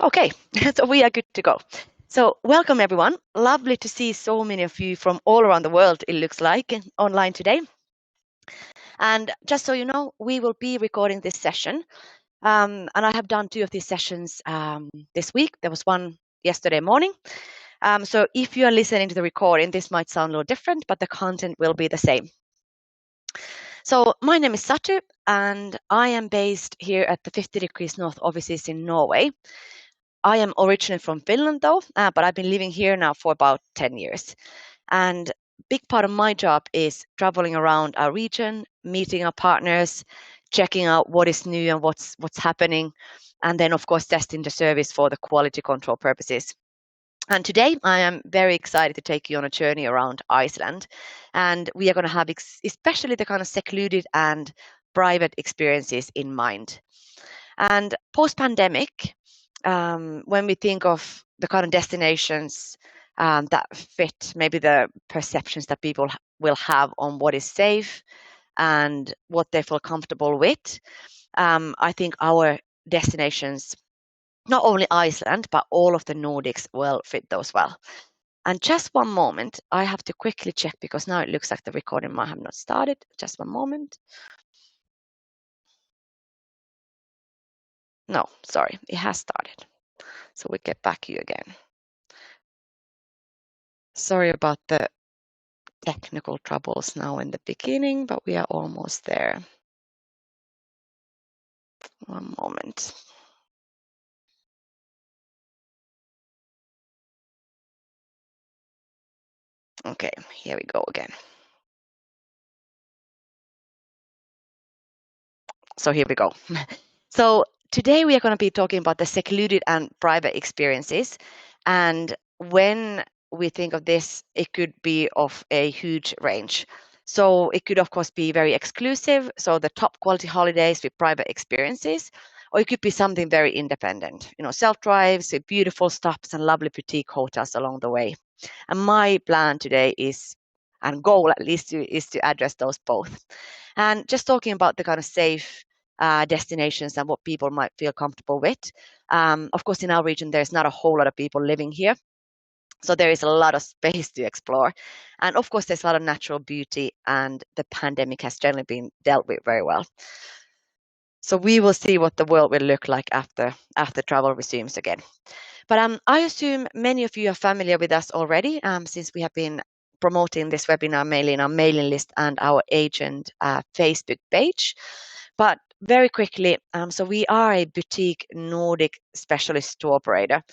Okay, so we are good to go. So welcome everyone. Lovely to see so many of you from all around the world, it looks like, online today. And just so you know, we will be recording this session. And I have done 2 of these sessions this week. There was one yesterday morning. So if you are listening to the recording, this might sound a little different, but the content will be the same. So my name is Satu, and I am based here at the 50 Degrees North offices in Norway. I am originally from Finland though, but I've been living here now for about 10 years. And big part of my job is traveling around our region, meeting our partners, checking out what is new and what's happening, and then of course testing the service for the quality control purposes. And today I am very excited to take you on a journey around Iceland. And we are going to have especially the kind of secluded and private experiences in mind. And post-pandemic, when we think of the kind of destinations that fit maybe the perceptions that people will have on what is safe and what they feel comfortable with, I think our destinations, not only Iceland, but all of the Nordics will fit those well. And just one moment, I have to quickly check because now it looks like the recording might have not started. Just one moment. No, sorry, it has started. So we get back you again. Sorry about the technical troubles now in the beginning, but we are almost there. One moment. Okay, here we go again. So here we go. So today we are going to be talking about the secluded and private experiences. And when we think of this, it could be of a huge range. So it could, of course, be very exclusive. So the top quality holidays with private experiences, or it could be something very independent, self-drives with beautiful stops and lovely boutique hotels along the way. And my plan today is, and goal at least, is to address those both. And just talking about the kind of safe destinations and what people might feel comfortable with. Of course, in our region, there's not a whole lot of people living here. So there is a lot of space to explore. And of course, there's a lot of natural beauty, and the pandemic has generally been dealt with very well. So we will see what the world will look like after travel resumes again. But I assume many of you are familiar with us already, since we have been promoting this webinar mainly in our mailing list and our agent Facebook page. But very quickly, so we are a boutique Nordic specialist tour operator.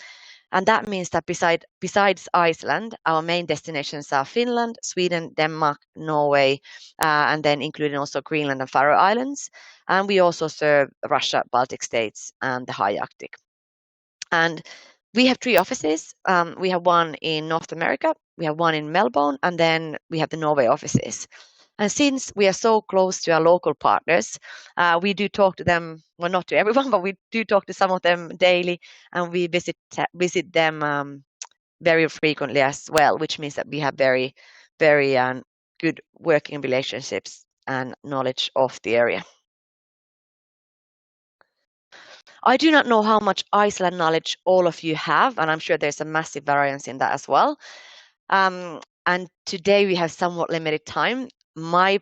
And that means that besides Iceland, our main destinations are Finland, Sweden, Denmark, Norway, and then including also Greenland and Faroe Islands. And we also serve Russia, Baltic states, and the high Arctic. And we have 3 offices. We have one in North America, we have one in Melbourne, and then we have the Norway offices. And since we are so close to our local partners, we do talk to them, well, not to everyone, but we do talk to some of them daily, and we visit them very frequently as well, which means that we have very, very good working relationships and knowledge of the area. I do not know how much Iceland knowledge all of you have, and I'm sure there's a massive variance in that as well. And today we have somewhat limited time. My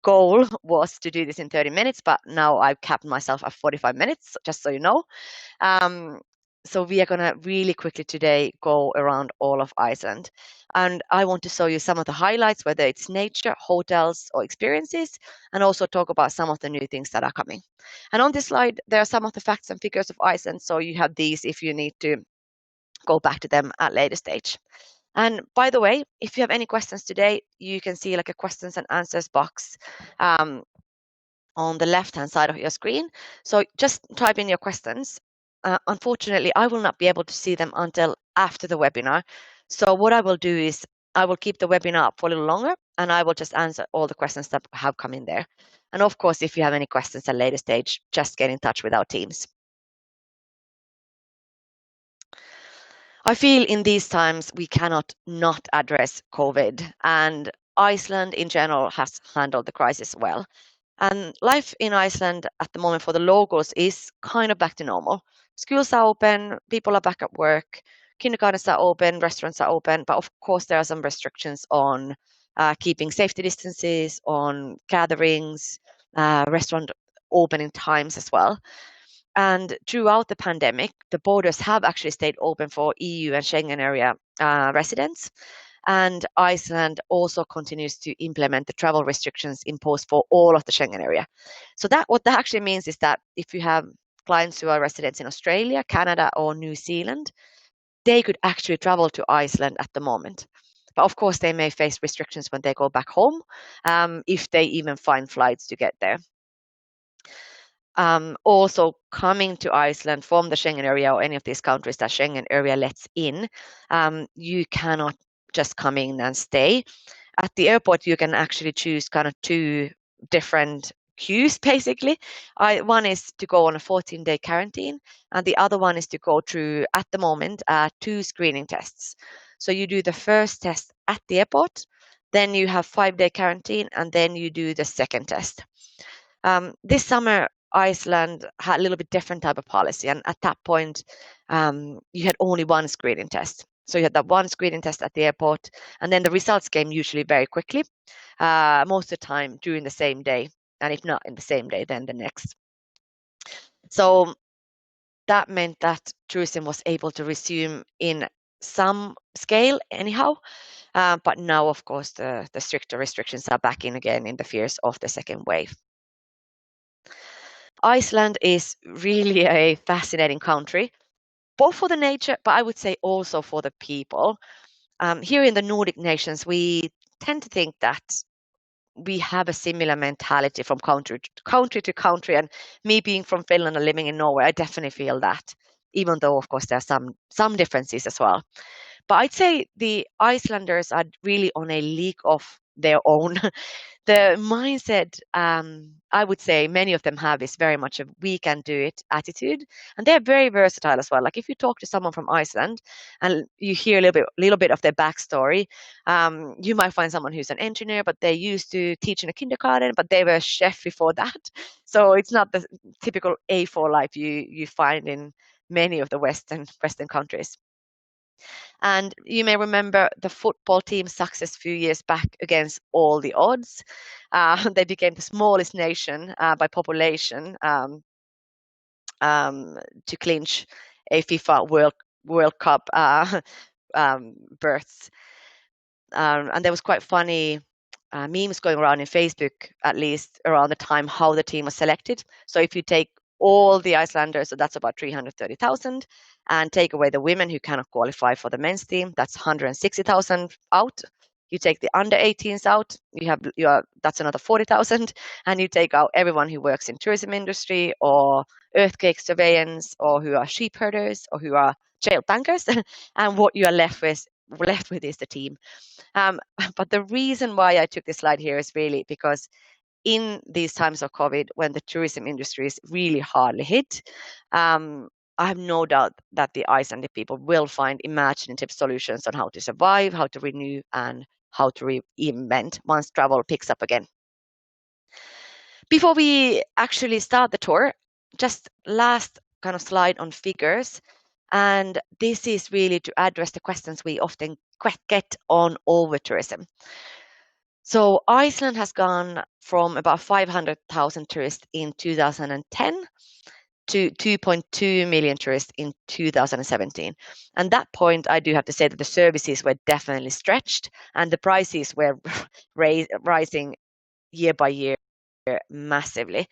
goal was to do this in 30 minutes, but now I've capped myself at 45 minutes, just so you know. So we are going to really quickly today go around all of Iceland. And I want to show you some of the highlights, whether it's nature, hotels, or experiences, and also talk about some of the new things that are coming. And on this slide, there are some of the facts and figures of Iceland. So you have these if you need to go back to them at a later stage. And by the way, if you have any questions today, you can see like a questions and answers box on the left-hand side of your screen. So just type in your questions. Unfortunately, I will not be able to see them until after the webinar. So what I will do is I will keep the webinar up for a little longer, and I will just answer all the questions that have come in there. And of course, if you have any questions at a later stage, just get in touch with our teams. I feel in these times we cannot not address COVID, and Iceland in general has handled the crisis well. And life in Iceland at the moment for the locals is kind of back to normal. Schools are open, people are back at work, kindergartens are open, restaurants are open, but of course there are some restrictions on keeping safety distances, on gatherings, restaurant opening times as well. And throughout the pandemic, the borders have actually stayed open for EU and Schengen area residents. And Iceland also continues to implement the travel restrictions imposed for all of the Schengen area. So that what that actually means is that if you have clients who are residents in Australia, Canada, or New Zealand, they could actually travel to Iceland at the moment. But of course, they may face restrictions when they go back home, if they even find flights to get there. Also coming to Iceland from the Schengen area or any of these countries that Schengen area lets in, you cannot just come in and stay. At the airport, you can actually choose kind of two different queues, basically. One is to go on a 14-day quarantine, and the other one is to go through, at the moment, two screening tests. So you do the first test at the airport, then you have 5-day quarantine, and then you do the second test. This summer, Iceland had a little bit different type of policy, and at that point, you had only one screening test. So you had that one screening test at the airport, and then the results came usually very quickly, most of the time during the same day, and if not in the same day, then the next. So that meant that tourism was able to resume in some scale anyhow, but now, of course, the stricter restrictions are back in again in the fears of the second wave. Iceland is really a fascinating country, both for the nature, but I would say also for the people. Here in the Nordic nations, we tend to think that we have a similar mentality from country to country. And me being from Finland and living in Norway, I definitely feel that, even though, of course, there are some differences as well. But I'd say the Icelanders are really on a league of their own. The mindset, I would say many of them have is very much a we can do it attitude. And they're very versatile as well. Like if you talk to someone from Iceland and you hear a little bit of their backstory, you might find someone who's an engineer, but they used to teach in a kindergarten, but they were a chef before that. So it's not the typical A4 life you find in many of the Western countries. And you may remember the football team's success a few years back against all the odds. They became the smallest nation by population to clinch a FIFA World Cup berths. And there was quite funny memes going around in Facebook, at least around the time how the team was selected. So if you take all the Icelanders, so that's about 330,000, and take away the women who cannot qualify for the men's team, that's 160,000 out. You take the under 18s out, that's another 40,000, and you take out everyone who works in tourism industry or earthquake surveillance or who are sheep herders or who are jail bankers, and what you are left with is the team. But the reason why I took this slide here is really because in these times of COVID, when the tourism industry is really hardly hit, I have no doubt that the Icelandic people will find imaginative solutions on how to survive, how to renew, and how to reinvent once travel picks up again. Before we actually start the tour, just last kind of slide on figures. And this is really to address the questions we often get on over-tourism. So Iceland has gone from about 500,000 tourists in 2010 to 2.2 million tourists in 2017. And that point, I do have to say that the services were definitely stretched and the prices were rising year by year massively.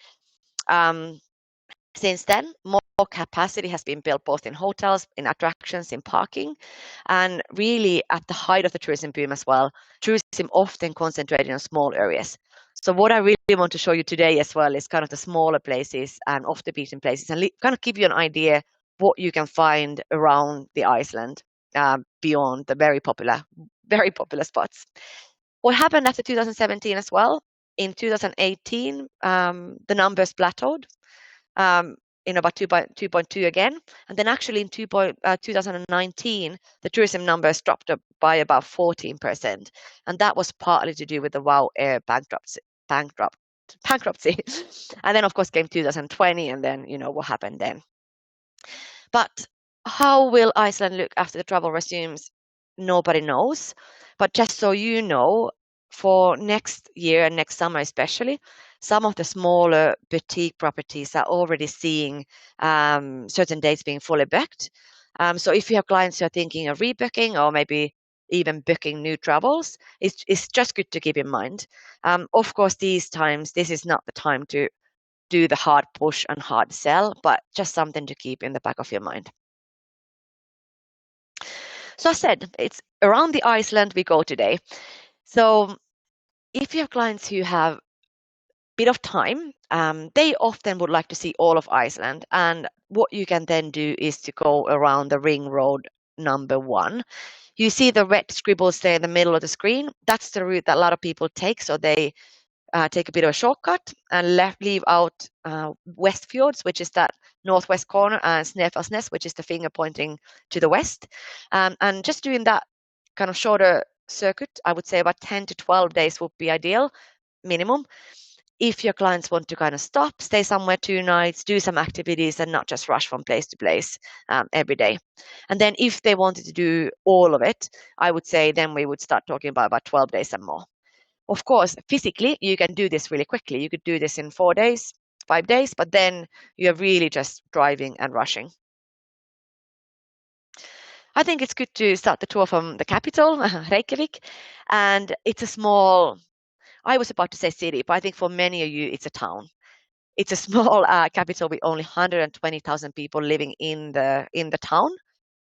Since then, more capacity has been built both in hotels, in attractions, in parking, and really at the height of the tourism boom as well, tourism often concentrated in small areas. So what I really want to show you today as well is kind of the smaller places and off the beaten places and kind of give you an idea what you can find around the Iceland beyond the very popular spots. What happened after 2017 as well? In 2018, the numbers plateaued in about 2.2 again. And then actually in 2019, the tourism numbers dropped up by about 14%. And that was partly to do with the WOW Air bankruptcy. bankruptcy. And then, of course, came 2020, and then you know what happened then. But how will Iceland look after the travel resumes? Nobody knows. But just so you know, for next year and next summer especially, some of the smaller boutique properties are already seeing certain dates being fully booked. So if you have clients who are thinking of rebooking or maybe even booking new travels, it's just good to keep in mind. Of course, these times, this is not the time to do the hard push and hard sell, but just something to keep in the back of your mind. So I said, it's around the Iceland we go today. So if you have clients who have a bit of time, they often would like to see all of Iceland. And what you can then do is to go around the ring road number 1. You see the red scribbles there in the middle of the screen. That's the route that a lot of people take. So they take a bit of a shortcut and leave out Westfjords, which is that northwest corner, and Snæfellsnes, which is the finger pointing to the west. And just doing that kind of shorter circuit, I would say about 10 to 12 days would be ideal, minimum. If your clients want to kind of stop, stay somewhere 2 nights, do some activities, and not just rush from place to place every day. And then if they wanted to do all of it, I would say then we would start talking about 12 days and more. Of course, physically, you can do this really quickly. You could do this in 4 days, 5 days, but then you're really just driving and rushing. I think it's good to start the tour from the capital, Reykjavik. And it's a small, I was about to say city, but I think for many of you, it's a town. It's a small capital with only 120,000 people living in the town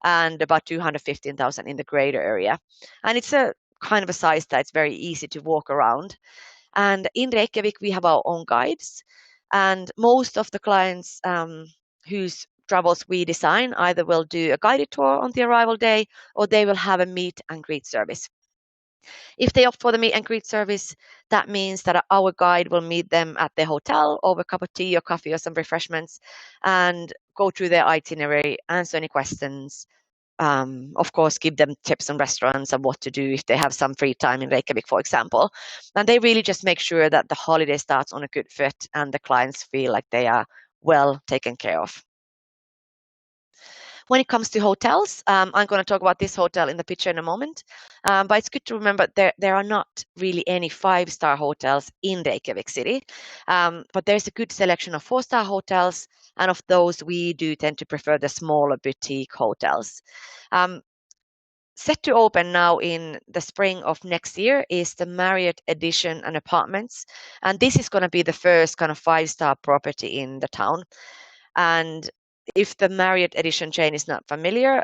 and about 215,000 in the greater area. And it's a kind of a size that's very easy to walk around. And in Reykjavik, we have our own guides. And most of the clients whose travels we design either will do a guided tour on the arrival day or they will have a meet and greet service. If they opt for the meet and greet service, that means that our guide will meet them at their hotel over a cup of tea or coffee or some refreshments and go through their itinerary, answer any questions, of course, give them tips on restaurants and what to do if they have some free time in Reykjavik, for example. And they really just make sure that the holiday starts on a good foot and the clients feel like they are well taken care of. When it comes to hotels, I'm going to talk about this hotel in the picture in a moment. But it's good to remember there are not really any 5-star hotels in Reykjavik city. But there's a good selection of 4-star hotels. And of those, we do tend to prefer the smaller boutique hotels. Set to open now in the spring of next year is the Marriott Edition and Apartments. And this is going to be the first kind of 5-star property in the town. And if the Marriott Edition chain is not familiar,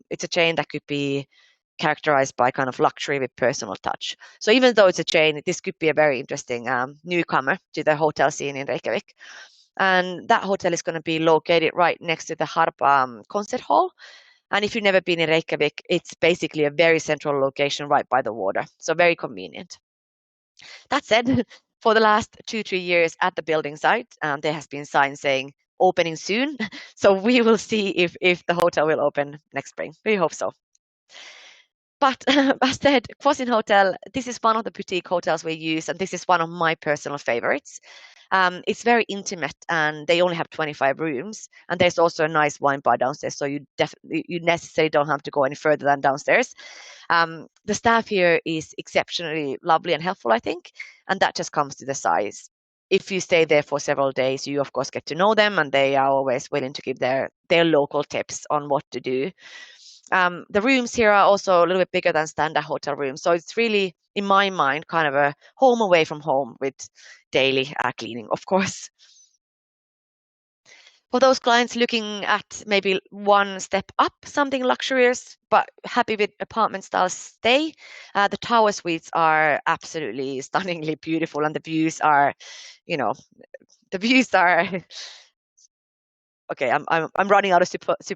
it's a chain that could be characterized by kind of luxury with personal touch. So even though it's a chain, this could be a very interesting newcomer to the hotel scene in Reykjavik. And that hotel is going to be located right next to the Harp concert hall. And if you've never been in Reykjavik, it's basically a very central location right by the water. So very convenient. That said, for the last 2-3 years at the building site, there has been signs saying opening soon. So we will see if the hotel will open next spring. We hope so. But as said, Kvosin Hotel, this is one of the boutique hotels we use, and this is one of my personal favorites. It's very intimate, and they only have 25 rooms, and there's also a nice wine bar downstairs, so you necessarily don't have to go any further than downstairs. The staff here is exceptionally lovely and helpful, I think, and that just comes to the size. If you stay there for several days, you of course get to know them, and they are always willing to give their local tips on what to do. The rooms here are also a little bit bigger than standard hotel rooms. So it's really, in my mind, kind of a home away from home with daily cleaning, of course. For those clients looking at maybe one step up, something luxurious, but happy with apartment style stay, the tower suites are absolutely stunningly beautiful, and the views are, the views are okay, I'm running out of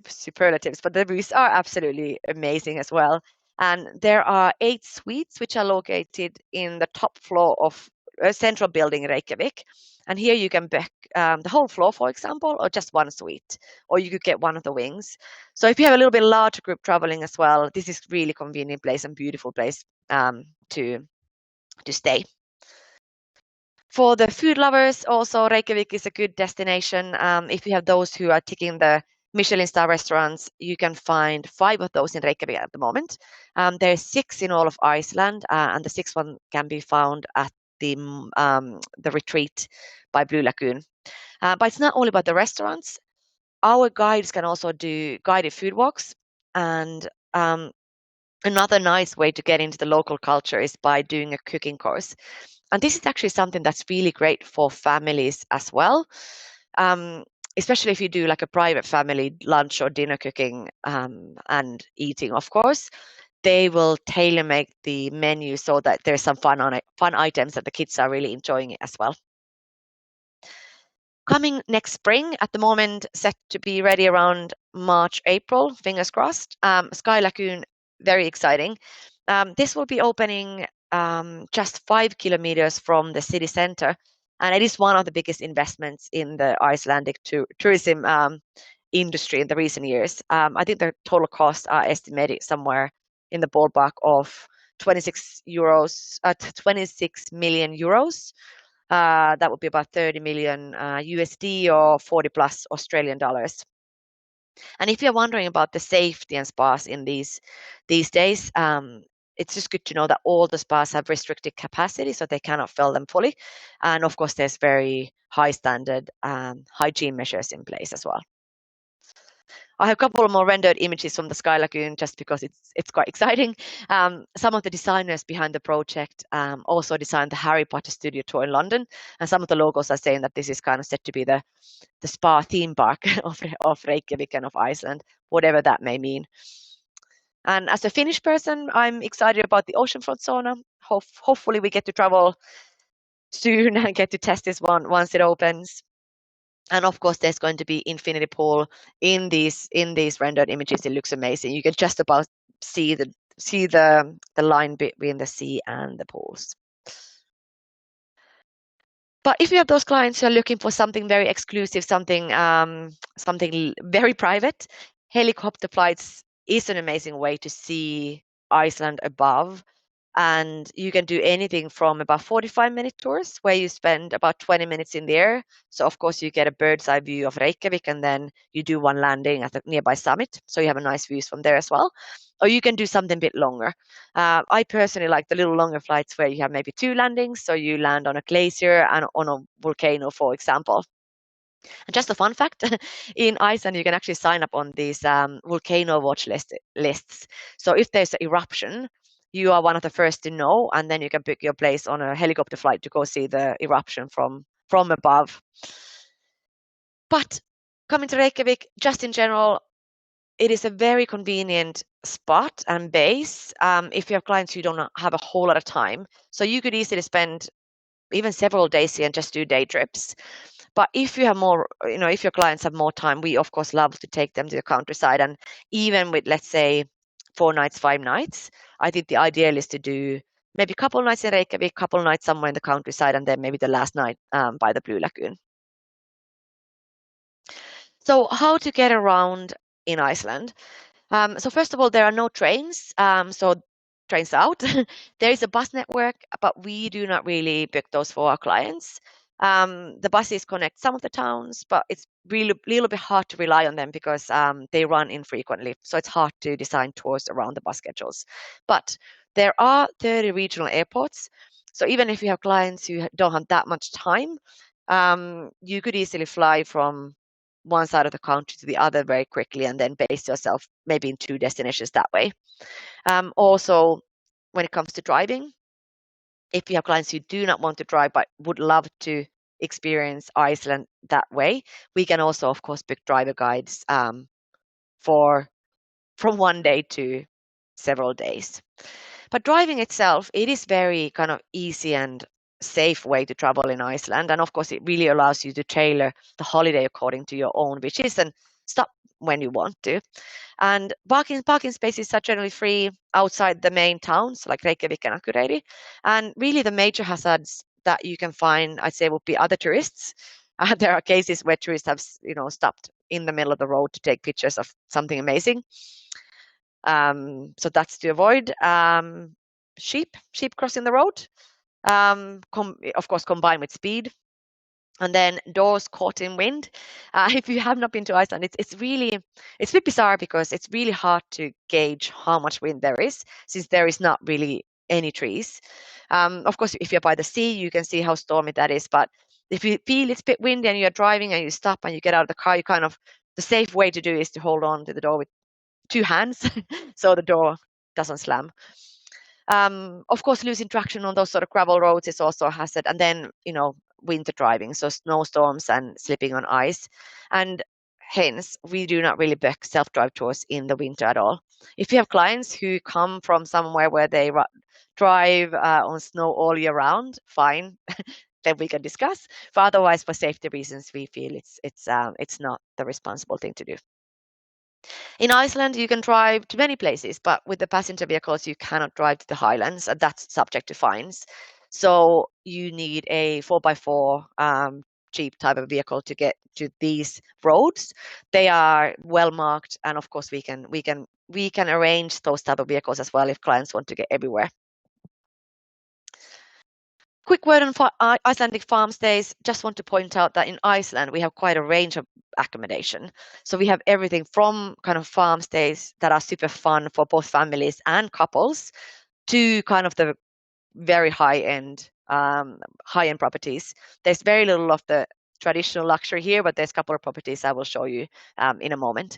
superlatives, but the views are absolutely amazing as well. And there are 8 suites which are located in the top floor of a central building in Reykjavik. And here you can book the whole floor, for example, or just one suite, or you could get one of the wings. So if you have a little bit larger group traveling as well, this is really convenient place and beautiful place to stay. For the food lovers, also Reykjavik is a good destination. If you have those who are ticking the Michelin star restaurants, you can find 5 of those in Reykjavik at the moment. There's 6 in all of Iceland, and the 6th one can be found at the retreat by Blue Lagoon. But it's not only about the restaurants. Our guides can also do guided food walks, and another nice way to get into the local culture is by doing a cooking course. And this is actually something that's really great for families as well. Um, Especially if you do like a private family lunch or dinner cooking and eating, of course, they will tailor make the menu so that there's some fun on it, fun items that the kids are really enjoying it as well. Coming next spring, at the moment set to be ready around March, April, fingers crossed. Sky Lagoon, very exciting. This will be opening just 5 kilometers from the city center, and it is one of the biggest investments in the Icelandic tourism industry in the recent years. I think the total costs are estimated somewhere in the ballpark of 26 million euros. That would be about 30 million USD or 40 plus Australian dollars. And if you're wondering about the safety and spas in these days, it's just good to know that all the spas have restricted capacity, so they cannot fill them fully. And of course, there's very high standard hygiene measures in place as well. I have a couple of more rendered images from the Sky Lagoon just because it's quite exciting. Some of the designers behind the project also designed the Harry Potter studio tour in London, and some of the logos are saying that this is kind of set to be the spa theme park of Reykjavik and of Iceland, whatever that may mean. And as a Finnish person, I'm excited about the oceanfront sauna. Hopefully we get to travel soon and get to test this one once it opens. And of course, there's going to be infinity pool in these rendered images. It looks amazing. You can just about see the line between the sea and the pools. But if you have those clients who are looking for something very exclusive, something very private, helicopter flights is an amazing way to see Iceland above. And you can do anything from about 45-minute tours where you spend about 20 minutes in the air. So of course you get a bird's eye view of Reykjavik, and then you do one landing at the nearby summit. So you have a nice views from there as well. Or you can do something a bit longer. I personally like the little longer flights where you have maybe 2 landings. So you land on a glacier and on a volcano, for example. And just a fun fact, in Iceland, you can actually sign up on these volcano watch lists. So if there's an eruption, you are one of the first to know, and then you can book your place on a helicopter flight to go see the eruption from above. But coming to Reykjavik, just in general, it is a very convenient spot and base if you have clients who don't have a whole lot of time. So you could easily spend even several days here and just do day trips. But if you have more, if your clients have more time, we of course love to take them to the countryside. And even with, let's say, 4 nights, 5 nights, I think the ideal is to do maybe a couple of nights in Reykjavik, a couple of nights somewhere in the countryside, and then maybe the last night by the Blue Lagoon. So how to get around in Iceland? So first of all, there are no trains. So trains out. There is a bus network, but we do not really book those for our clients. The buses connect some of the towns, but it's really a little bit hard to rely on them because they run infrequently. So it's hard to design tours around the bus schedules. But there are 30 regional airports. So even if you have clients who don't have that much time, you could easily fly from one side of the country to the other very quickly and then base yourself maybe in 2 destinations that way. Also, when it comes to driving, if you have clients who do not want to drive but would love to experience Iceland that way, we can also, of course, book driver guides from one day to several days. But driving itself, it is very kind of easy and safe way to travel in Iceland. And of course, it really allows you to tailor the holiday according to your own wishes and stop when you want to. And parking spaces are generally free outside the main towns like Reykjavik and Akureyri. And really the major hazards that you can find, I'd say, would be other tourists. There are cases where tourists have, stopped in the middle of the road to take pictures of something amazing. So that's to avoid. Sheep crossing the road. of course combined with speed. And then doors caught in wind. If you have not been to Iceland, it's a bit bizarre because it's really hard to gauge how much wind there is, since there is not really any trees. Of course, if you're by the sea, you can see how stormy that is. But if you feel it's a bit windy and you're driving and you stop and you get out of the car, the safe way to do is to hold on to the door with two hands so the door doesn't slam. Of course, losing traction on those sort of gravel roads is also a hazard. And then, winter driving, so snowstorms and slipping on ice. And hence, we do not really book self-drive tours in the winter at all. If you have clients who come from somewhere where they drive on snow all year round, fine, then we can discuss. But otherwise, for safety reasons, we feel it's not the responsible thing to do. In Iceland, you can drive to many places, but with the passenger vehicles, you cannot drive to the highlands, and that's subject to fines. So you need a 4x4 cheap type of vehicle to get to these roads. They are well marked, and of course, we can arrange those type of vehicles as well if clients want to get everywhere. Quick word on Icelandic farm stays. Just want to point out that in Iceland, we have quite a range of accommodation. So we have everything from kind of farm stays that are super fun for both families and couples to kind of the very high-end properties. There's very little of the traditional luxury here, but there's a couple of properties I will show you in a moment.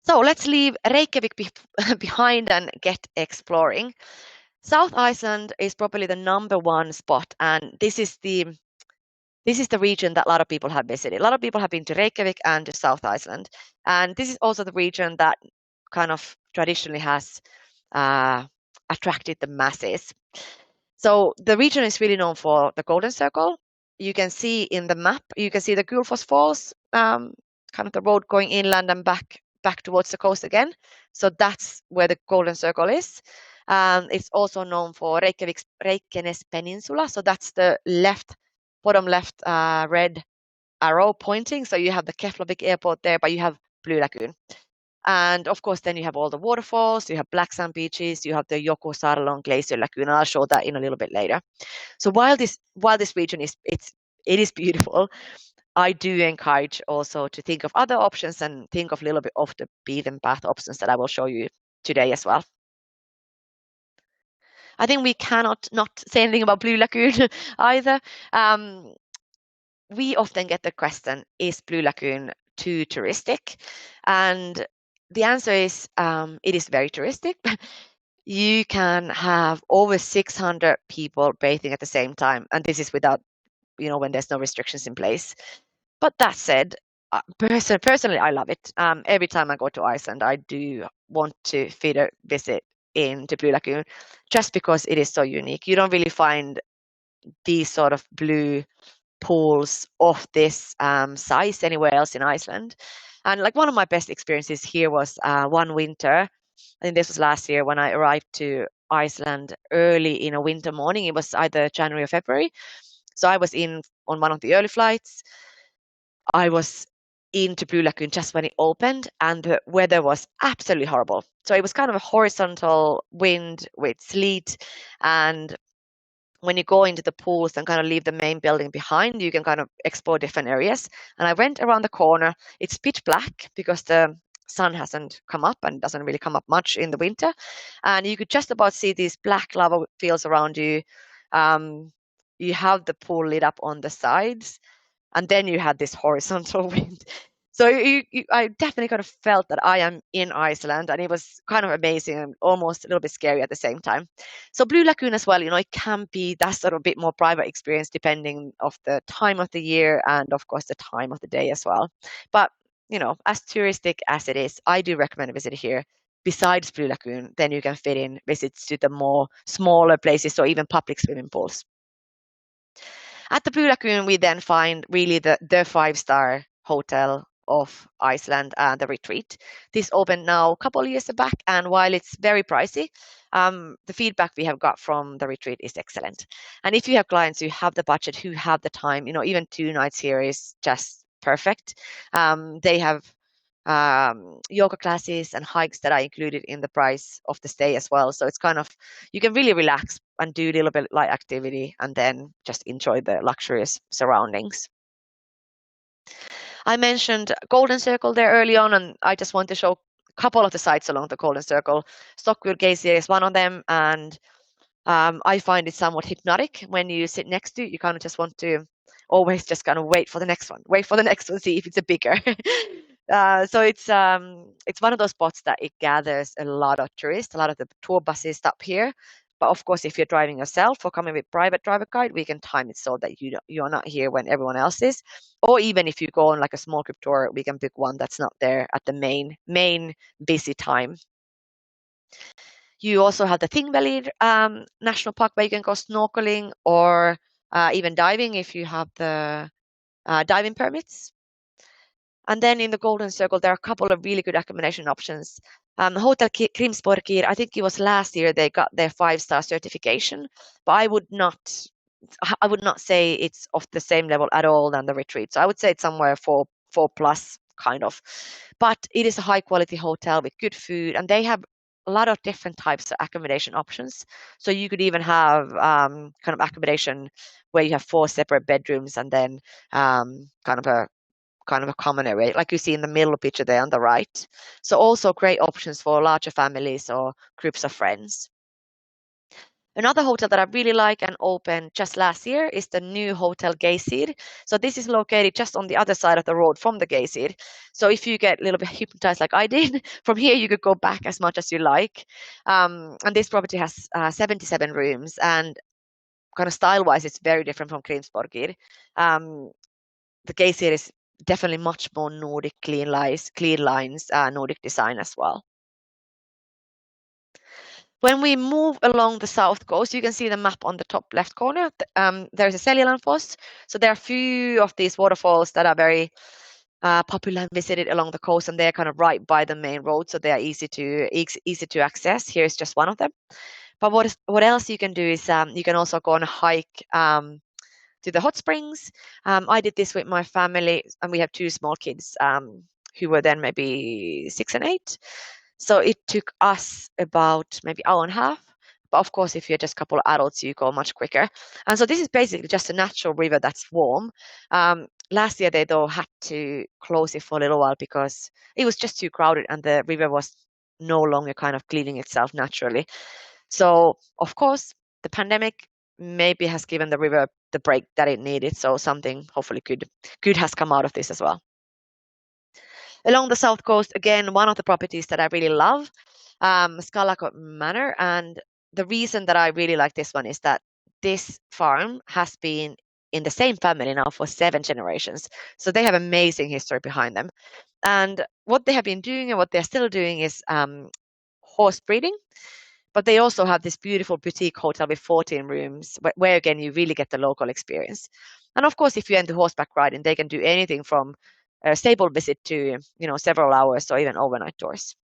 So let's leave Reykjavik behind and get exploring. South Iceland is probably the number one spot, and this is the region that a lot of people have visited. A lot of people have been to Reykjavik and to South Iceland, and this is also the region that kind of traditionally has attracted the masses. So the region is really known for the Golden Circle. You can see in the map, you can see the Gullfoss Falls, kind of the road going inland and back towards the coast again. So that's where the Golden Circle is. It's also known for Reykjanes Peninsula. So that's the bottom left red arrow pointing. So you have the Keflavik airport there, but you have Blue Lagoon. And of course, then you have all the waterfalls, you have black sand beaches, you have the Jokosarlon Glacier Lagoon. I'll show that in a little bit later. So while this region it is beautiful, I do encourage also to think of other options and think of a little bit of the beaten path options that I will show you today as well. I think we cannot not say anything about Blue Lagoon either. We often get the question, is Blue Lagoon too touristic? And the answer is, it is very touristic. You can have over 600 people bathing at the same time. And this is without, when there's no restrictions in place. But that said, personally, I love it. Every time I go to Iceland, I do want to fit a visit into Blue Lagoon just because it is so unique. You don't really find these sort of blue pools of this size anywhere else in Iceland. And like one of my best experiences here was one winter. I think this was last year when I arrived to Iceland early in a winter morning. It was either January or February. So I was in on one of the early flights. I was into Blue Lagoon just when it opened, and the weather was absolutely horrible. So it was kind of a horizontal wind with sleet, and when you go into the pools and kind of leave the main building behind, you can kind of explore different areas. And I went around the corner. It's pitch black because the sun hasn't come up and doesn't really come up much in the winter. And you could just about see these black lava fields around you. You have the pool lit up on the sides, and then you had this horizontal wind. So I definitely kind of felt that I am in Iceland, and it was kind of amazing and almost a little bit scary at the same time. So Blue Lagoon as well, it can be that sort of bit more private experience depending of the time of the year and of course the time of the day as well. But, as touristic as it is, I do recommend a visit here. Besides Blue Lagoon, then you can fit in visits to the more smaller places or even public swimming pools. At the Blue Lagoon, we then find really the 5-star hotel of Iceland, the Retreat. This opened now a couple of years back, and while it's very pricey, the feedback we have got from the Retreat is excellent. And if you have clients who have the budget, who have the time, even 2 nights here is just perfect. They have yoga classes and hikes that are included in the price of the stay as well. So it's kind of, you can really relax and do a little bit light activity and then just enjoy the luxurious surroundings. I mentioned Golden Circle there early on, and I just want to show a couple of the sites along the Golden Circle. Stockwood Glacier is one of them, and I find it somewhat hypnotic when you sit next to it. You kind of just want to always just kind of wait for the next one, see if it's a bigger. So it's one of those spots that it gathers a lot of tourists. A lot of the tour buses stop here. But of course, if you're driving yourself or coming with private driver guide, we can time it so that you're not here when everyone else is. Or even if you go on like a small group tour, we can pick one that's not there at the main busy time. You also have the Thingvellir National Park where you can go snorkeling or even diving if you have the diving permits. And then in the Golden Circle, there are a couple of really good accommodation options. Hotel Krimsporkir, I think it was last year they got their 5-star certification, but I would not say it's of the same level at all than the retreat. So I would say it's somewhere four plus kind of. But it is a high quality hotel with good food, and they have a lot of different types of accommodation options. So you could even have kind of accommodation where you have 4 separate bedrooms and then kind of a common area, like you see in the middle picture there on the right. So also great options for larger families or groups of friends. Another hotel that I really like and opened just last year is the new Hotel Geysir. So this is located just on the other side of the road from the Geysir. So if you get a little bit hypnotized like I did, from here you could go back as much as you like. And this property has 77 rooms, and kind of style-wise, it's very different from Krimsporkir. The Geysir is definitely much more Nordic clean lines, Nordic design as well. When we move along the south coast, you can see the map on the top left corner. There's a Seljalandsfoss. So there are a few of these waterfalls that are very popular and visited along the coast, and they're kind of right by the main road, so they are easy to access. Here's just one of them. But what else you can do is you can also go on a hike to the hot springs. I did this with my family, and we have 2 small kids who were then maybe 6 and 8. So it took us about maybe hour and a half. But of course, if you're just a couple of adults, you go much quicker. And so this is basically just a natural river that's warm. Last year, they though had to close it for a little while because it was just too crowded and the river was no longer kind of cleaning itself naturally. So of course, the pandemic maybe has given the river the break that it needed. So something hopefully good has come out of this as well. Along the south coast, again, one of the properties that I really love, Scalacot Manor. And the reason that I really like this one is that this farm has been in the same family now for 7 generations. So they have amazing history behind them. And what they have been doing and what they're still doing is horse breeding. But they also have this beautiful boutique hotel with 14 rooms where again, you really get the local experience. And of course, if you're into horseback riding, they can do anything from a stable visit to, several hours or even overnight tours.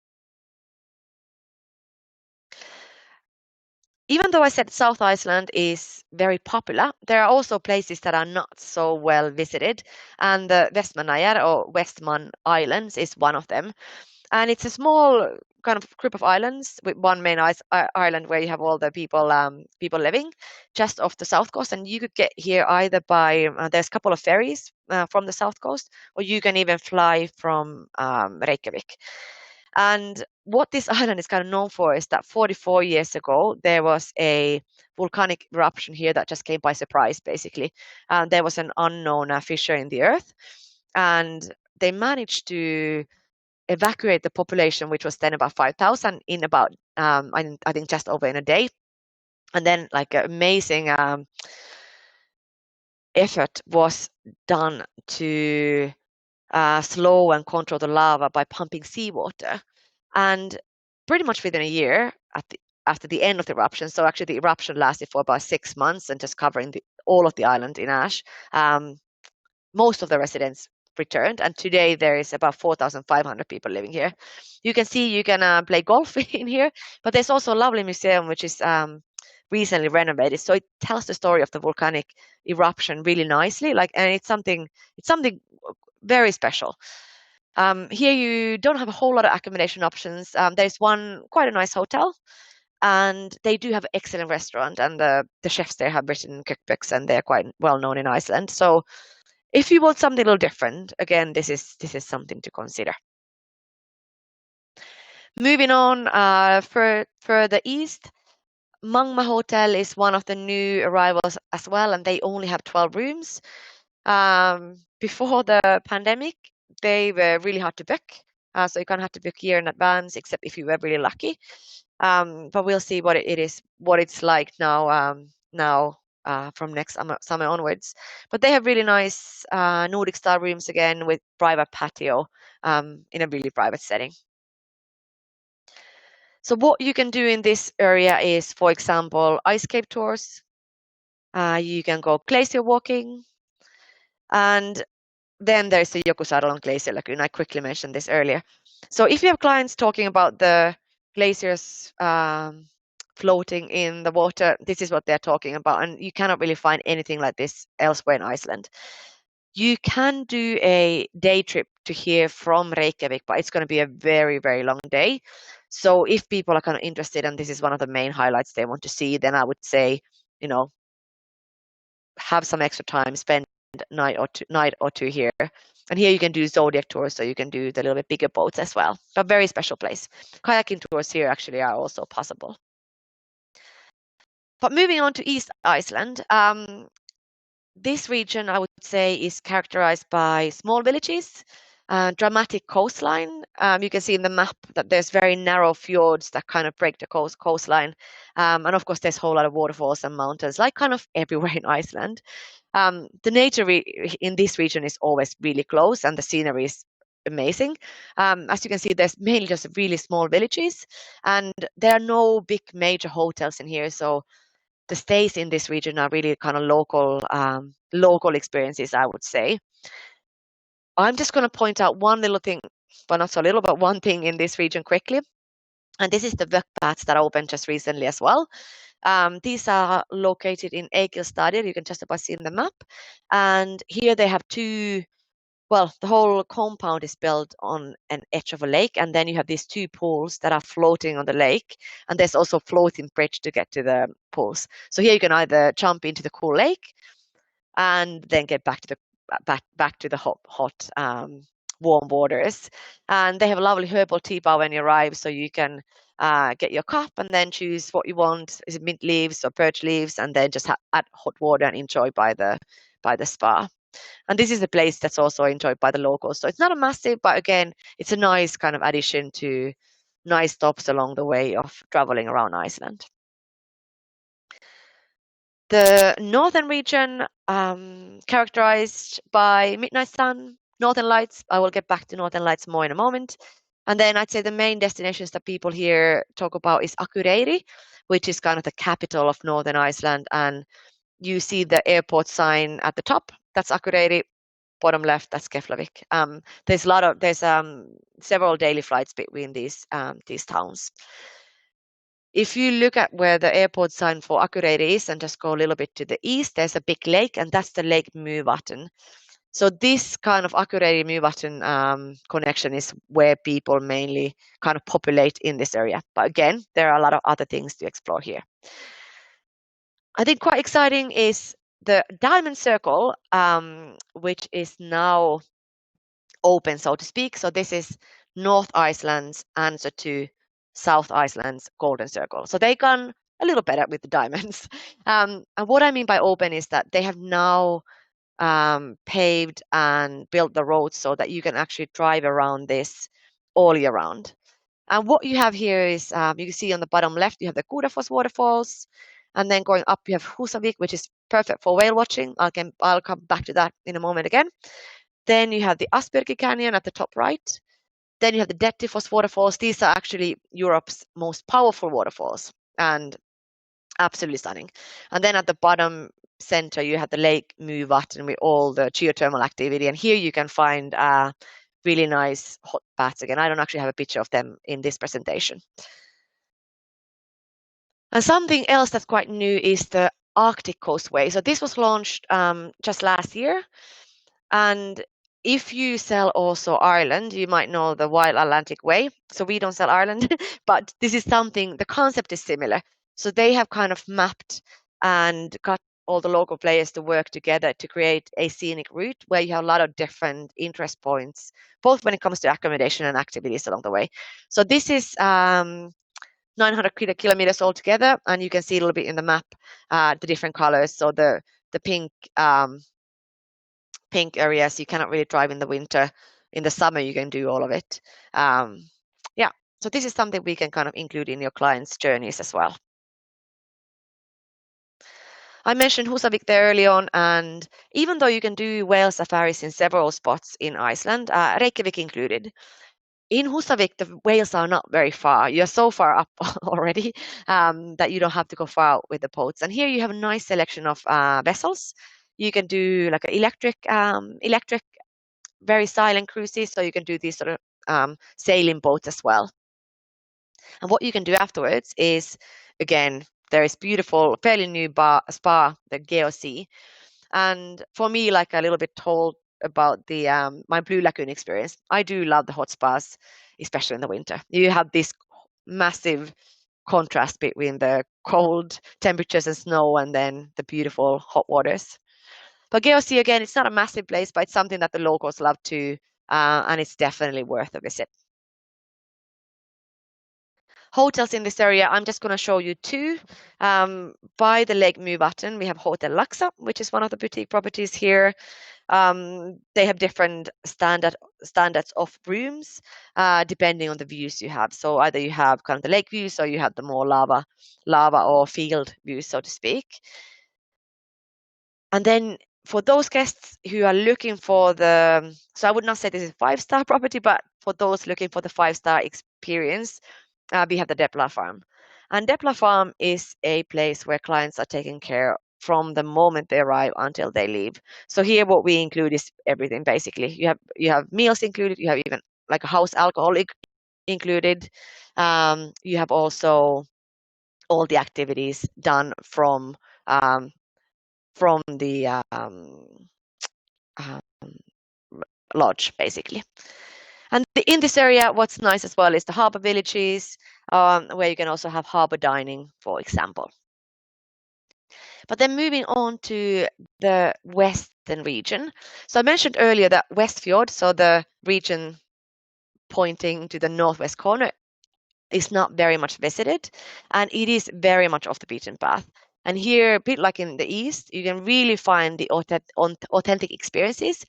Even though I said South Iceland is very popular, there are also places that are not so well visited. And the Vestmannaeyjar or Westman Islands is one of them. And it's a small kind of group of islands with one main island where you have all the people living just off the south coast. And you could get here either by there's a couple of ferries from the south coast, or you can even fly from Reykjavik. And what this island is kind of known for is that 44 years ago there was a volcanic eruption here that just came by surprise, basically. There was an unknown fissure in the earth, and they managed to evacuate the population, which was then about 5,000 in about I think just over in a day. And then like an amazing effort was done to slow and control the lava by pumping seawater. And pretty much within a year after the end of the eruption, so actually the eruption lasted for about 6 months and just covering all of the island in ash, most of the residents returned, and today there is about 4,500 people living here. You can play golf in here, but there's also a lovely museum which is recently renovated, so it tells the story of the volcanic eruption really nicely. And it's something very special. Here you don't have a whole lot of accommodation options. There's quite a nice hotel, and they do have an excellent restaurant, and the chefs there have written cookbooks, and they're quite well known in Iceland. So if you want something a little different, again, this is something to consider. Moving on further east, Mangma Hotel is one of the new arrivals as well, and they only have 12 rooms. Before the pandemic, they were really hard to book. So you kind of have to book a year in advance, except if you were really lucky. But we'll see what what it's like now from next summer onwards. But they have really nice Nordic style rooms again with private patio in a really private setting. So what you can do in this area is, for example, ice cave tours. You can go glacier walking, and then there's the Jokusaarelon Glacier Lagoon. I quickly mentioned this earlier. So if you have clients talking about the glaciers floating in the water, this is what they're talking about, and you cannot really find anything like this elsewhere in Iceland. You can do a day trip to here from Reykjavik, but it's going to be a very, very long day. So if people are kind of interested and this is one of the main highlights they want to see, then I would say, have some extra time, spend night or two here. And here you can do zodiac tours, so you can do the little bit bigger boats as well. A very special place. Kayaking tours here actually are also possible. But moving on to East Iceland, this region, I would say, is characterized by small villages, dramatic coastline. You can see in the map that there's very narrow fjords that kind of break the coastline. And of course, there's a whole lot of waterfalls and mountains, like kind of everywhere in Iceland. The nature in this region is always really close, and the scenery is amazing. As you can see, there's mainly just really small villages, and there are no big major hotels in here. So the stays in this region are really kind of local experiences, I would say. I'm just going to point out one little thing, well, not so little, but one thing in this region quickly. And this is the Vökpats that opened just recently as well. These are located in Egilsstadir. You can just about see in the map. And here they have the whole compound is built on an edge of a lake, and then you have these two pools that are floating on the lake, and there's also a floating bridge to get to the pools. So here you can either jump into the cool lake and then get back to the hot warm waters. And they have a lovely herbal tea bar when you arrive, so you can get your cup and then choose what you want. Is it mint leaves or birch leaves? And then just add hot water and enjoy by the spa. And this is a place that's also enjoyed by the locals. So it's not a massive, but again, it's a nice kind of addition to nice stops along the way of traveling around Iceland. The northern region, characterized by midnight sun, northern lights. I will get back to northern lights more in a moment. And then I'd say the main destinations that people here talk about is Akureyri, which is kind of the capital of northern Iceland. And you see the airport sign at the top. That's Akureyri. Bottom left, that's Keflavik. There's several daily flights between these towns. If you look at where the airport sign for Akureyri is and just go a little bit to the east, there's a big lake, and that's the Lake Mývatn. So this kind of Akureyri Mývatn connection is where people mainly kind of populate in this area. But again, there are a lot of other things to explore here. I think quite exciting is the Diamond Circle, which is now open, so to speak. So this is North Iceland's answer to South Iceland's Golden Circle. So they gone a little better with the diamonds. And what I mean by open is that they have now paved and built the roads so that you can actually drive around this all year round. And what you have here is, you can see on the bottom left, you have the Kudafoss waterfalls. And then going up, you have Húsavík, which is perfect for whale watching. I'll come back to that in a moment again. Then you have the Asperger Canyon at the top right. Then you have the Dettifoss waterfalls. These are actually Europe's most powerful waterfalls and absolutely stunning. And then at the bottom center, you have the Lake Mývatn with all the geothermal activity. And here you can find really nice hot baths. Again, I don't actually have a picture of them in this presentation. And something else that's quite new is the Arctic Coastway. So this was launched just last year, and if you sell also Ireland, you might know the Wild Atlantic Way. So we don't sell Ireland, but this is something, the concept is similar. So they have kind of mapped and got all the local players to work together to create a scenic route where you have a lot of different interest points, both when it comes to accommodation and activities along the way. So this is 900 kilometers altogether, and you can see a little bit in the map the different colors. So the pink areas you cannot really drive in the winter. In the summer you can do all of it. Yeah, so this is something we can kind of include in your clients' journeys as well. I mentioned Husavik there early on, and even though you can do whale safaris in several spots in Iceland, Reykjavik included, in Husavik, the whales are not very far. You're so far up already that you don't have to go far out with the boats. And here you have a nice selection of vessels. You can do like electric, very silent cruises. So you can do these sort of sailing boats as well. And what you can do afterwards is, again, there is beautiful, fairly new spa, the GeoSea. And for me, like a little bit told about the my Blue Lagoon experience, I do love the hot spas, especially in the winter. You have this massive contrast between the cold temperatures and snow and then the beautiful hot waters. But GeoSea, again, it's not a massive place, but it's something that the locals love too, and it's definitely worth a visit. Hotels in this area, I'm just going to show you two. By the Lake Myrvatn, we have Hotel Laxa, which is one of the boutique properties here. They have different standards of rooms depending on the views you have. So either you have kind of the lake views or you have the more lava or field views, so to speak. And then for those guests who are looking for so I would not say this is a 5-star property, but for those looking for the 5-star experience, we have the Depla Farm. And Depla Farm is a place where clients are taken care from the moment they arrive until they leave. So here what we include is everything basically. You have meals included, you have even like a house alcohol included. You have also all the activities done from the um, lodge basically. And in this area, what's nice as well is the harbor villages, where you can also have harbor dining, for example. But then moving on to the western region. So I mentioned earlier that Westfjord, so the region pointing to the northwest corner, is not very much visited, and it is very much off the beaten path. And here, a bit like in the east, you can really find the authentic experiences.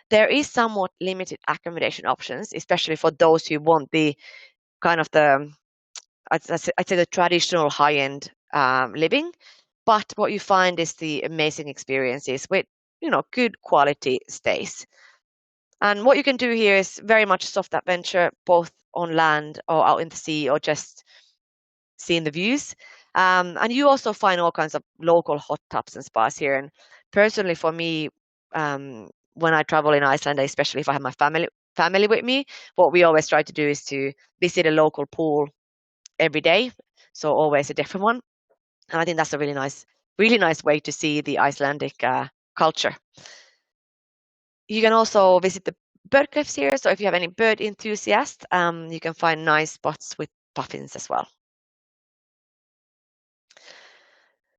There is somewhat limited accommodation options, especially for those who want the kind of I'd say the traditional high-end living. But what you find is the amazing experiences with, good quality stays. And what you can do here is very much soft adventure, both on land or out in the sea or just seeing the views. And you also find all kinds of local hot tubs and spas here. And personally, for me, when I travel in Iceland, especially if I have my family with me, what we always try to do is to visit a local pool every day. So always a different one. And I think that's a really nice way to see the Icelandic culture. You can also visit the bird cliffs here. So if you have any bird enthusiasts, you can find nice spots with puffins as well.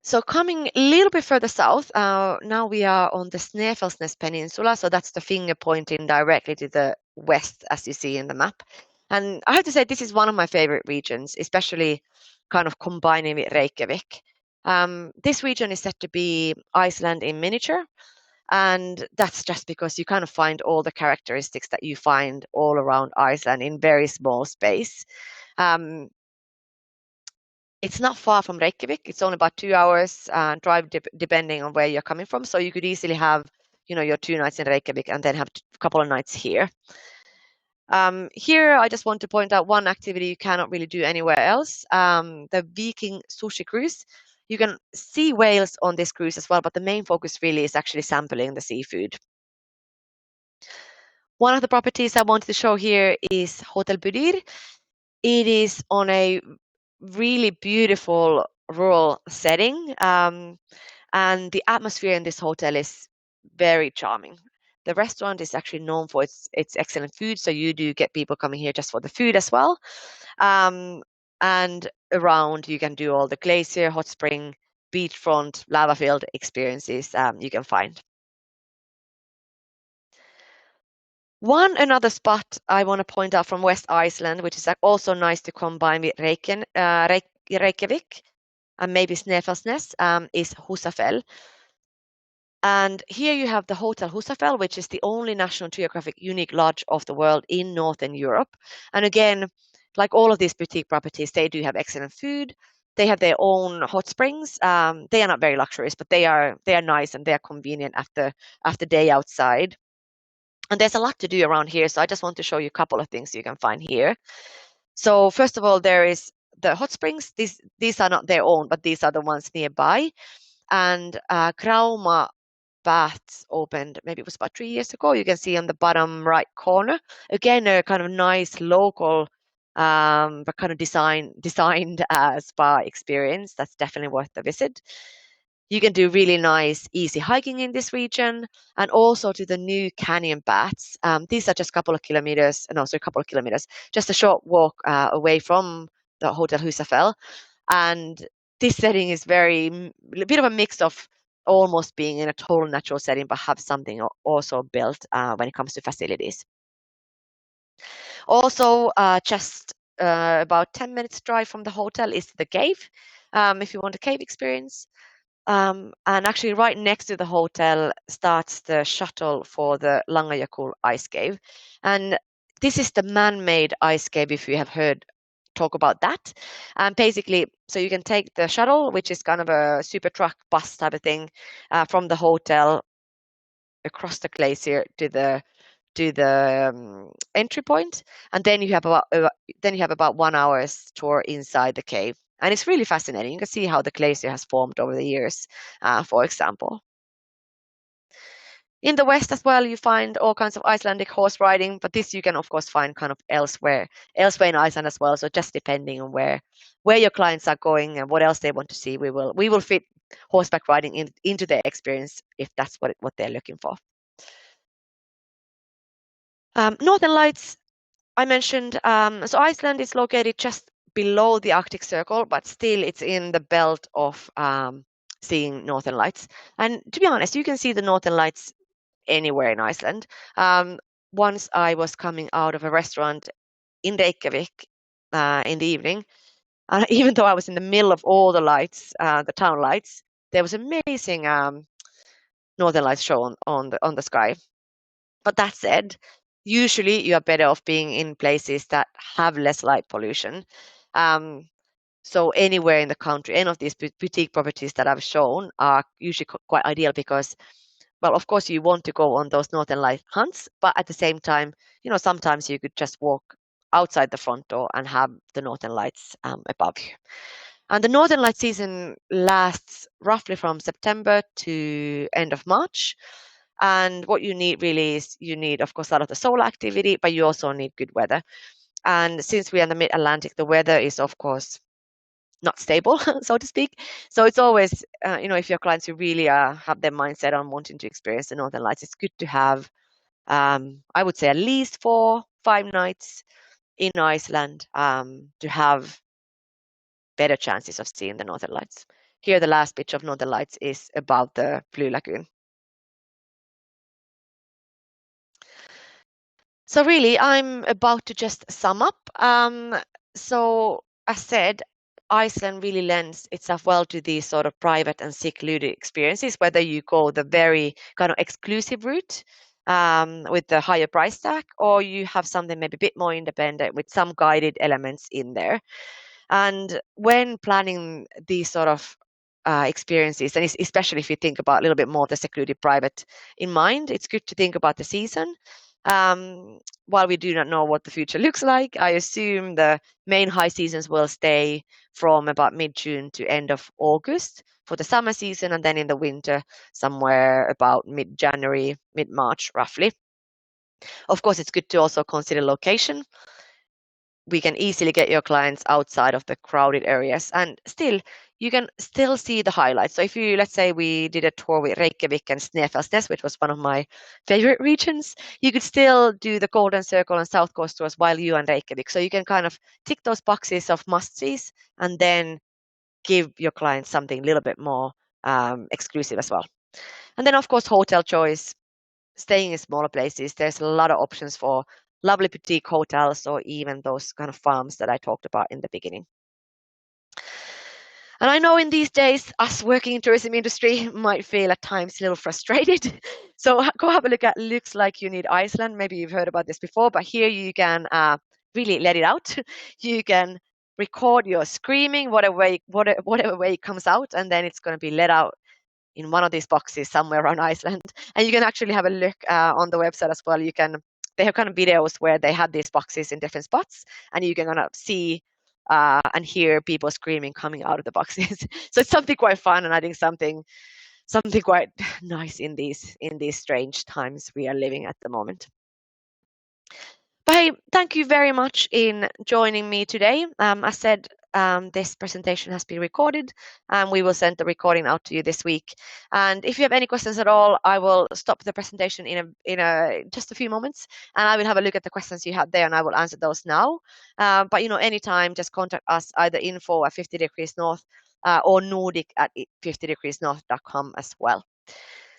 So coming a little bit further south, now we are on the Snæfellsnes Peninsula. So that's the finger pointing directly to the west, as you see in the map. And I have to say, this is one of my favorite regions, especially kind of combining with Reykjavik. This region is said to be Iceland in miniature. And that's just because you kind of find all the characteristics that you find all around Iceland in very small space. It's not far from Reykjavik. It's only about 2 hours drive depending on where you're coming from. So you could easily have, your 2 nights in Reykjavik and then have a couple of nights here. Here, I just want to point out one activity you cannot really do anywhere else. The Viking sushi cruise. You can see whales on this cruise as well, but the main focus really is actually sampling the seafood. One of the properties I wanted to show here is Hotel Budir. It is on a really beautiful rural setting, and the atmosphere in this hotel is very charming. The restaurant is actually known for its excellent food, so you do get people coming here just for the food as well. And around you can do all the glacier, hot spring, beachfront, lava field experiences you can find. Another spot I want to point out from West Iceland, which is also nice to combine with Reykjavik and maybe Snæfellsnes, is Húsafell. And here you have the Hotel Húsafell, which is the only National Geographic unique lodge of the world in Northern Europe. And again, like all of these boutique properties, they do have excellent food. They have their own hot springs. They are not very luxurious, but they are nice and they are convenient after day outside. And there's a lot to do around here, so I just want to show you a couple of things you can find here. So first of all, there is the hot springs. These are not their own, but these are the ones nearby. And Krauma baths opened, maybe it was about 3 years ago. You can see on the bottom right corner. Again, a kind of nice local, but kind of designed spa experience. That's definitely worth the visit. You can do really nice, easy hiking in this region, and also to the new canyon baths. These are just a couple of kilometers, just a short walk away from the Hotel Husafell. And this setting is a bit of a mix of almost being in a total natural setting, but have something also built when it comes to facilities. Also, just about 10 minutes drive from the hotel is the cave, if you want a cave experience. And actually right next to the hotel starts the shuttle for the Langajökull ice cave. And this is the man-made ice cave, if you have heard talk about that. And basically, so you can take the shuttle, which is kind of a super truck bus type of thing, from the hotel across the glacier to the entry point, and then you have about 1 hour's tour inside the cave. And it's really fascinating. You can see how the glacier has formed over the years, for example. In the west as well, you find all kinds of Icelandic horse riding, but this you can of course find kind of elsewhere in Iceland as well. So just depending on where your clients are going and what else they want to see, we will fit horseback riding into their experience if that's what they're looking for. Northern Lights, I mentioned. So Iceland is located just below the Arctic Circle, but still it's in the belt of seeing Northern Lights. And to be honest, you can see the Northern Lights anywhere in Iceland. Once I was coming out of a restaurant in Reykjavik in the evening, and even though I was in the middle of all the lights, the town lights, there was amazing Northern Lights show on the sky. But that said, usually you are better off being in places that have less light pollution. So anywhere in the country, any of these boutique properties that I've shown are usually quite ideal because, well, of course you want to go on those Northern Light hunts, but at the same time, sometimes you could just walk outside the front door and have the Northern Lights above you. And the Northern Light season lasts roughly from September to end of March. And what you need really is of course, a lot of the solar activity, but you also need good weather. And since we are in the mid-Atlantic, the weather is, of course, not stable, so to speak. So it's always, if your clients who really have their mindset on wanting to experience the Northern Lights, it's good to have, I would say, at least 4-5 nights in Iceland to have better chances of seeing the Northern Lights. Here, the last picture of Northern Lights is above the Blue Lagoon. So really, I'm about to just sum up. So as said, Iceland really lends itself well to these sort of private and secluded experiences, whether you go the very kind of exclusive route with the higher price tag, or you have something maybe a bit more independent with some guided elements in there. And when planning these sort of experiences, and especially if you think about a little bit more the secluded private in mind, it's good to think about the season. While we do not know what the future looks like, I assume the main high seasons will stay from about mid-June to end of August for the summer season, and then in the winter somewhere about mid-January, mid-March roughly. Of course, it's good to also consider location. we can easily get your clients outside of the crowded areas, and still you can still see the highlights. So if you, let's say we did a tour with Reykjavik and Snæfellsnes, which was one of my favorite regions, you could still do the Golden Circle and South Coast tours while you are in Reykjavik. So you can kind of tick those boxes of must-sees and then give your clients something a little bit more exclusive as well. And then, of course, hotel choice, staying in smaller places. There's a lot of options for lovely boutique hotels or even those kind of farms that I talked about in the beginning. And I know in these days, us working in tourism industry might feel at times a little frustrated. So go have a look at Looks Like You Need Iceland. Maybe you've heard about this before, but here you can really let it out. You can record your screaming, whatever way it comes out, and then it's going to be let out in one of these boxes somewhere around Iceland. And you can actually have a look on the website as well. They have kind of videos where they have these boxes in different spots, and you can kind of see and hear people screaming coming out of the boxes. So it's something quite fun, and I think something quite nice in these strange times we are living at the moment. But hey, thank you very much in joining me today. I said this presentation has been recorded, and we will send the recording out to you this week. And if you have any questions at all, I will stop the presentation in just a few moments, and I will have a look at the questions you have there, and I will answer those now. But anytime, just contact us, either info@50 Degrees North or nordic@50degreesnorth.com as well.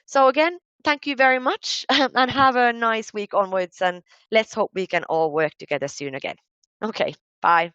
So again, thank you very much and have a nice week onwards, and let's hope we can all work together soon again. Okay, bye.